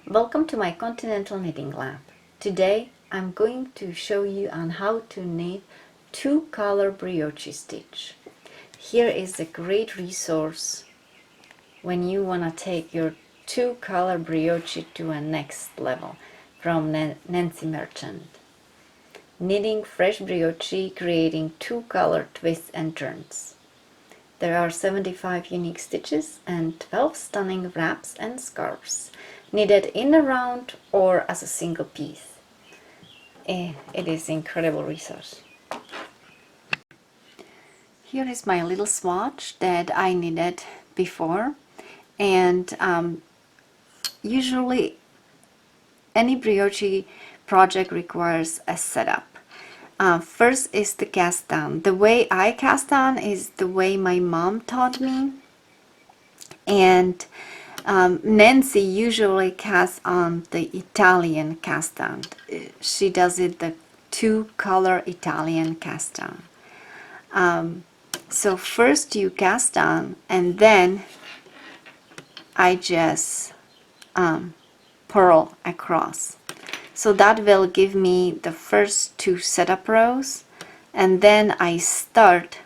Welcome to my Continental Knitting Lab. Today I'm going to show you on how to knit two-color brioche stitch. Here is a great resource when you want to take your two-color brioche to a next level from Nancy Marchant. Knitting fresh brioche, creating two-color twists and turns. There are 75 unique stitches and 12 stunning wraps and scarves, knitted in a round or as a single piece. It is an incredible resource. Here is my little swatch that I knitted before, and usually any brioche project requires a setup. First is the cast on. The way I cast on is the way my mom taught me, and Nancy usually casts on the Italian cast on. She does it the two-color Italian cast on. So first you cast on, and then I just purl across. So that will give me the first two setup rows, and then I start.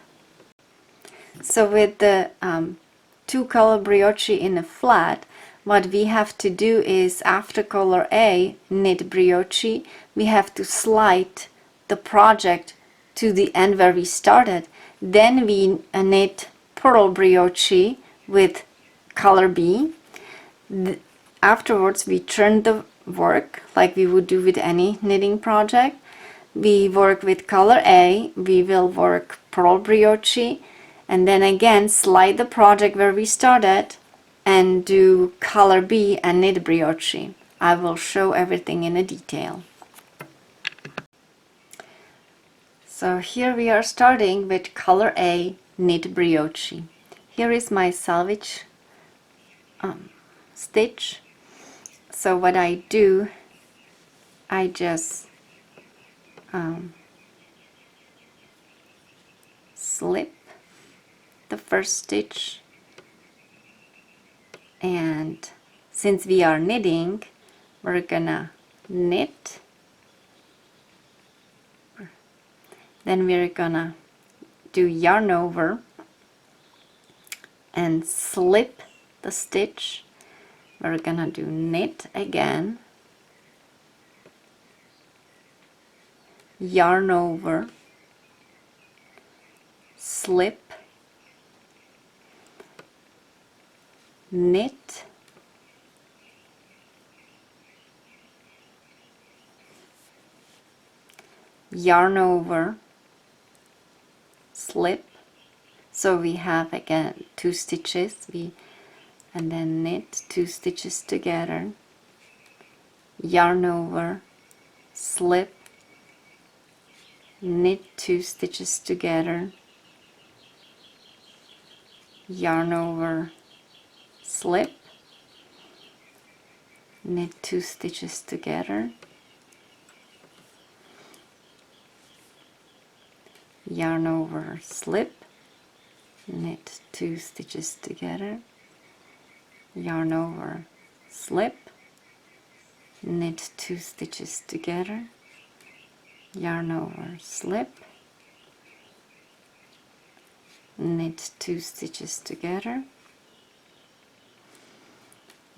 So with the two-color brioche in a flat, what we have to do is, after color A, knit brioche, we have to slide the project to the end where we started. Then we knit purl brioche with color B. Afterwards we turn the work like we would do with any knitting project. We work with color A, we will work purl brioche, and then again slide the project where we started and do color B and knit brioche. I will show everything in a detail. So here we are starting with color A, knit brioche. Here is my selvage stitch. So what I do, I just slip the first stitch, and since we are knitting, we're gonna knit, then we're gonna do yarn over and slip the stitch. We're gonna do knit again, yarn over, slip, knit, yarn over, slip. So we have again two stitches, and then knit two stitches together, yarn over, slip, knit two stitches together, yarn over, slip, knit two stitches together, yarn over, slip, knit two stitches together, yarn over, slip, knit two stitches together, yarn over, slip, knit two stitches together,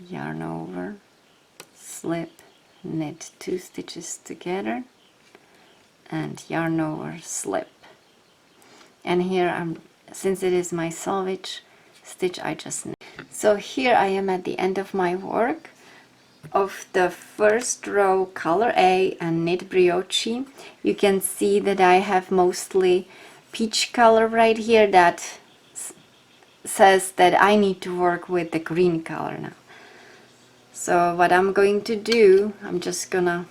yarn over, slip, knit two stitches together, and yarn over, slip. And here since it is my selvage stitch, I just knit. So here I am at the end of my work of the first row, color A and knit brioche. You can see that I have mostly peach color right here. That says that I need to work with the green color now. So what I'm going to do, I'm just gonna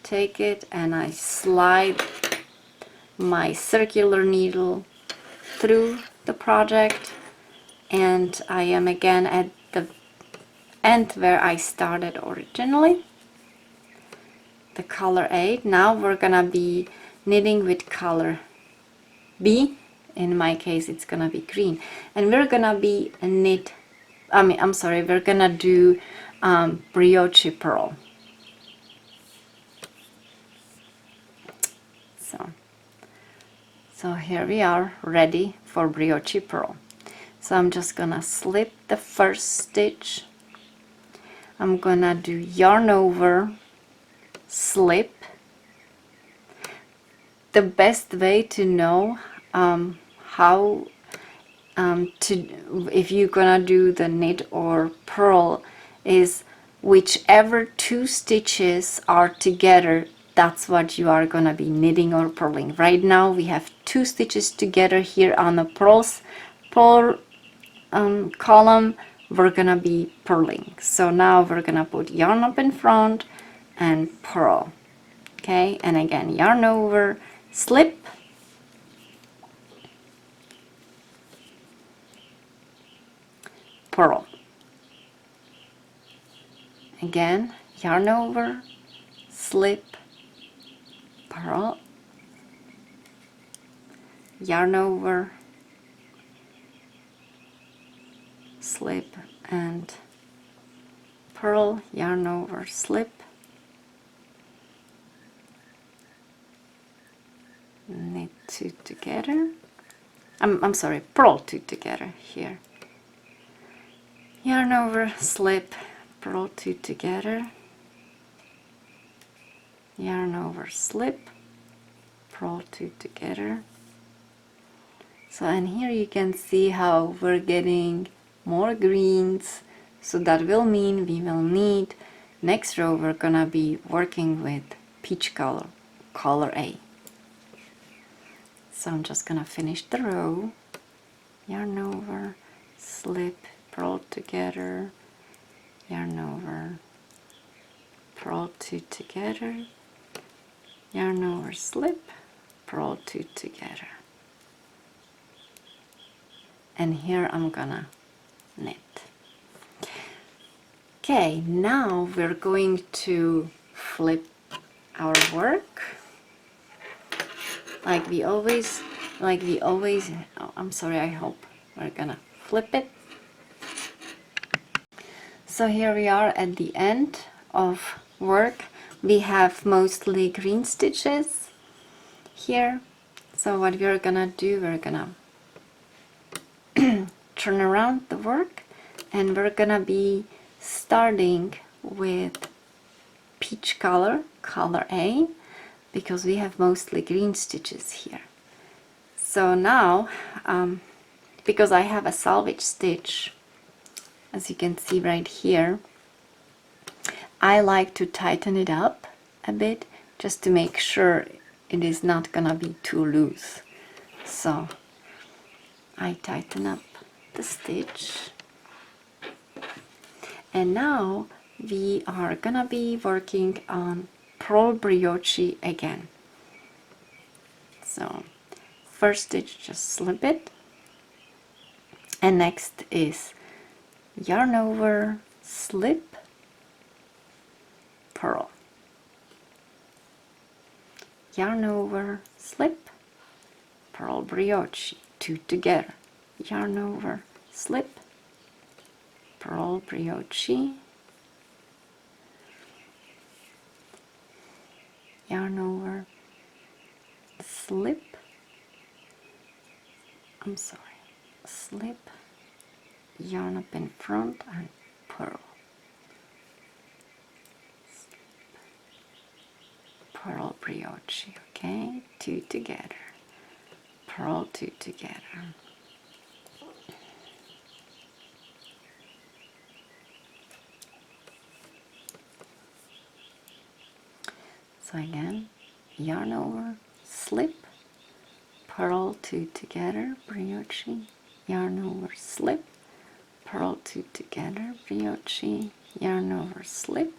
take it and I slide my circular needle through the project, and I am again at the end where I started originally, the color A. Now we're gonna be knitting with color B. In my case it's gonna be green, and we're gonna be we're gonna do brioche purl. So here we are, ready for brioche purl. So I'm just gonna slip the first stitch. I'm gonna do yarn over, slip. The best way to know how if you're gonna do the knit or purl is whichever two stitches are together, that's what you are gonna be knitting or purling. Right now we have two stitches together here on the purl column. We're gonna be purling. So now we're gonna put yarn up in front and purl. Okay, and again yarn over, slip, purl. Again yarn over, slip, purl, yarn over, slip, and purl, yarn over, slip, knit two together. I'm sorry, purl two together here. Yarn over, slip, purl two together, yarn over, slip, purl two together. So, and here you can see how we're getting more greens, so that will mean we will need, next row we're gonna be working with peach color, color A. So I'm just gonna finish the row, yarn over, slip, purl together, yarn over, purl two together, yarn over, slip, purl two together. And here I'm gonna knit. Okay, now we're going to flip our work like we always, oh, I'm sorry, I hope we're gonna flip it. So here we are at the end of work. We have mostly green stitches here. So what we're gonna do, we're gonna turn around the work, and we're gonna be starting with peach color, color A, because we have mostly green stitches here. So now, because I have a salvage stitch, as you can see right here, I like to tighten it up a bit just to make sure it is not gonna be too loose. So I tighten up the stitch, and now we are gonna be working on purl brioche again. So first stitch, just slip it, and next is yarn over, slip, purl, yarn over, slip, purl brioche, two together, yarn over, slip, purl brioche, yarn over, slip, I'm sorry, slip, yarn up in front and purl, purl brioche. Okay, two together, purl two together. So again, yarn over, slip, purl two together, brioche, yarn over, slip, purl two together, brioche, yarn over, slip,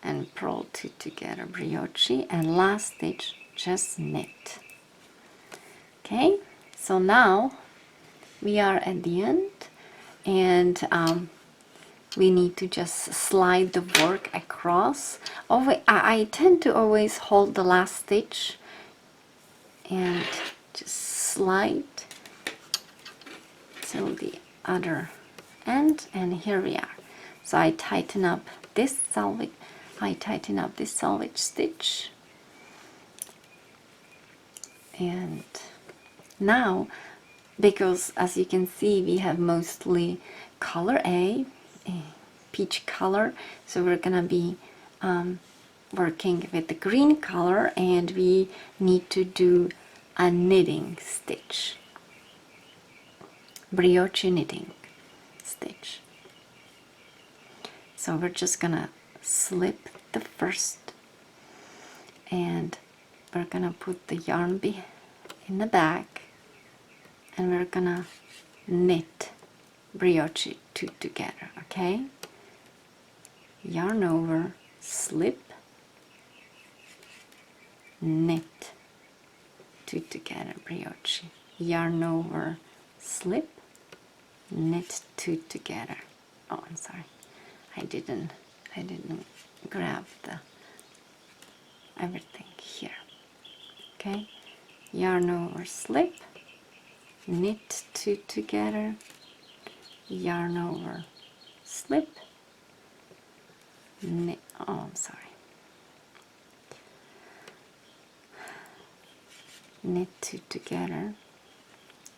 and purl two together, brioche, and last stitch, just knit. Okay, so now we are at the end, and we need to just slide the work across. I tend to always hold the last stitch and just slide till the other end, and here we are. So I tighten up this selvage, I tighten up this selvage stitch, and now, because as you can see we have mostly color A, peach color, so we're gonna be working with the green color, and we need to do a knitting stitch, brioche knitting stitch. So we're just gonna slip the first, and we're gonna put the yarn in the back, and we're gonna knit brioche two together. Okay, yarn over, slip, knit two together, brioche, yarn over, slip, knit two together. Oh, I'm sorry, I didn't grab the everything here. Okay, yarn over, slip, knit two together, yarn over, slip, knit, oh, I'm sorry, knit two together,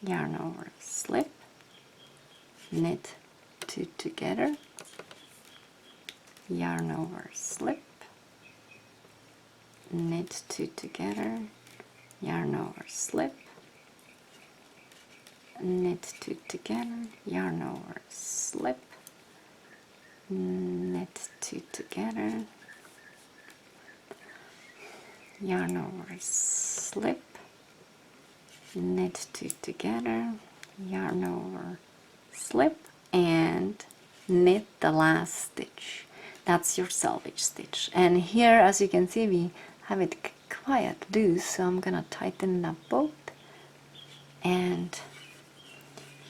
yarn over, slip, knit two together, yarn over, slip, knit two together, yarn over, slip, knit two together, yarn over, slip, knit two together, yarn over, slip, knit two together, yarn over, slip, and knit the last stitch. That's your selvage stitch. And here, as you can see, we have it quite loose, so I'm gonna tighten up both. And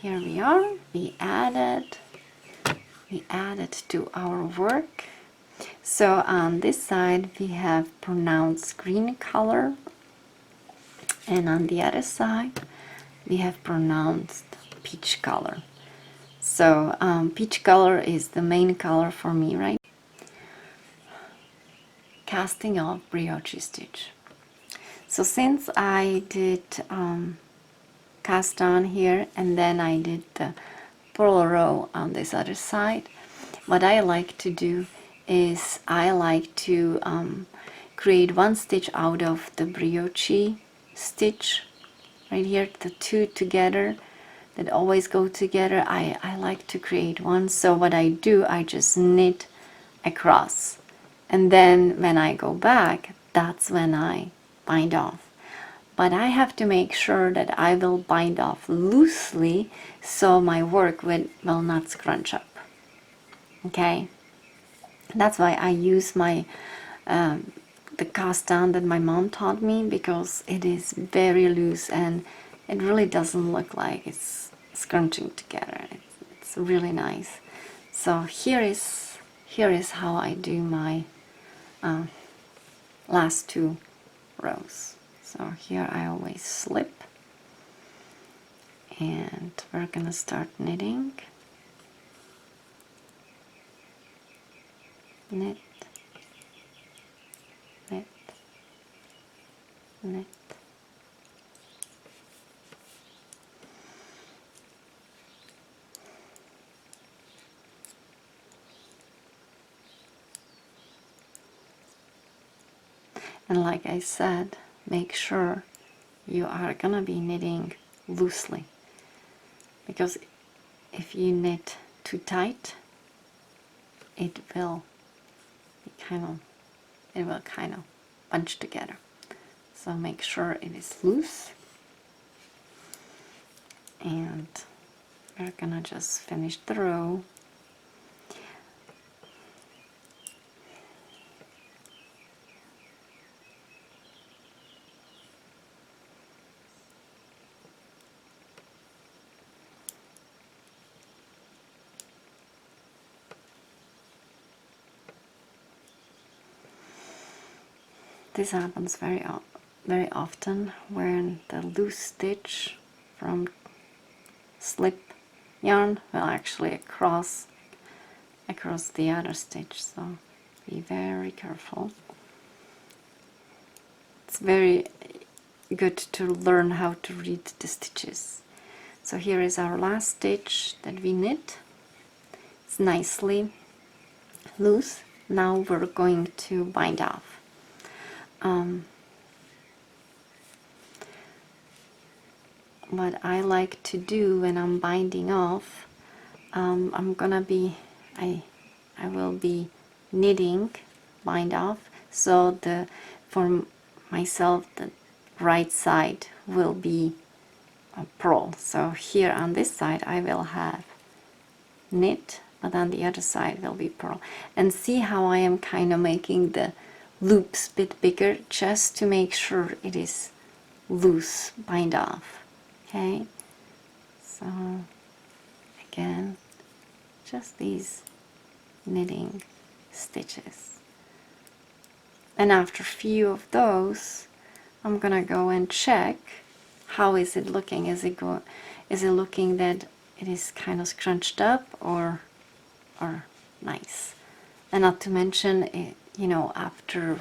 here we are, we added to our work. So on this side we have pronounced green color, and on the other side we have pronounced peach color. So peach color is the main color for me, right? Casting off brioche stitch. So since I did cast on here, and then I did the purl row on this other side, what I like to do is I like to create one stitch out of the brioche stitch right here, the two together that always go together. I like to create one. So what I do, I just knit across, and then when I go back, that's when I bind off. But I have to make sure that I will bind off loosely so my work will not scrunch up. Okay, that's why I use my the cast on that my mom taught me, because it is very loose and it really doesn't look like it's scrunching together. It's really nice. So here is how I do my last two rows. So here I always slip, and we're gonna start knitting. Knit, knit, knit. And like I said, make sure you are gonna be knitting loosely, because if you knit too tight, it will kind of bunch together. So make sure it is loose, and we're gonna just finish the row. This happens very often when the loose stitch from slip yarn will actually cross across the other stitch, so be very careful. It's very good to learn how to read the stitches. So here is our last stitch that we knit. It's nicely loose. Now we're going to bind off. What I like to do when I'm binding off, I will be knitting bind off, so for myself the right side will be a purl. So here on this side I will have knit, but on the other side will be purl. And see how I am kind of making the loops a bit bigger just to make sure it is loose bind off. Okay, so again, just these knitting stitches, and after a few of those I'm gonna go and check how is it looking. Is it looking that it is kind of scrunched up or nice? And not to mention it, you know, after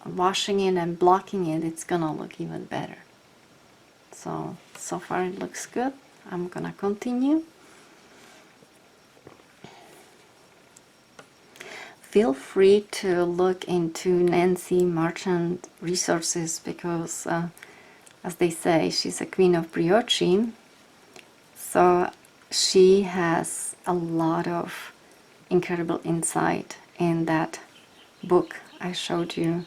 washing it and blocking it, it's gonna look even better. So far it looks good. I'm gonna continue. Feel free to look into Nancy Marchant resources, because as they say, she's a queen of brioche, so she has a lot of incredible insight in that book I showed you.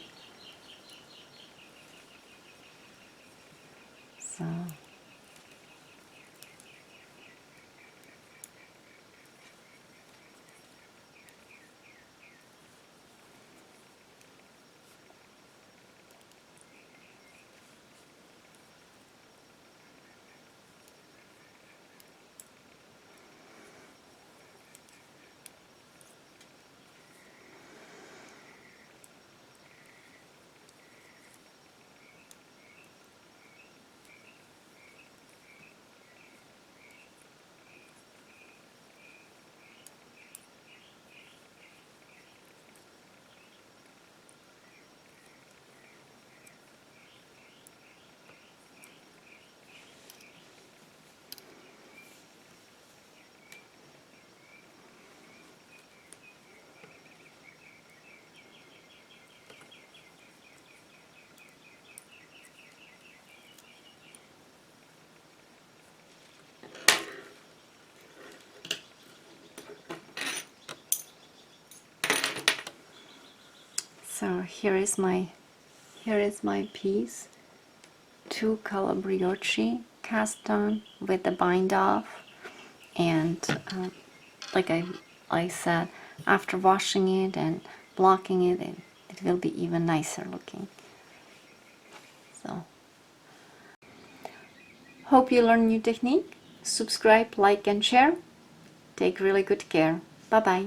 So here is my piece, TwoColorBrioche cast on with the bind off, and like I said, after washing it and blocking it, it will be even nicer looking. So hope you learn new technique. Subscribe, like and share. Take really good care. Bye bye.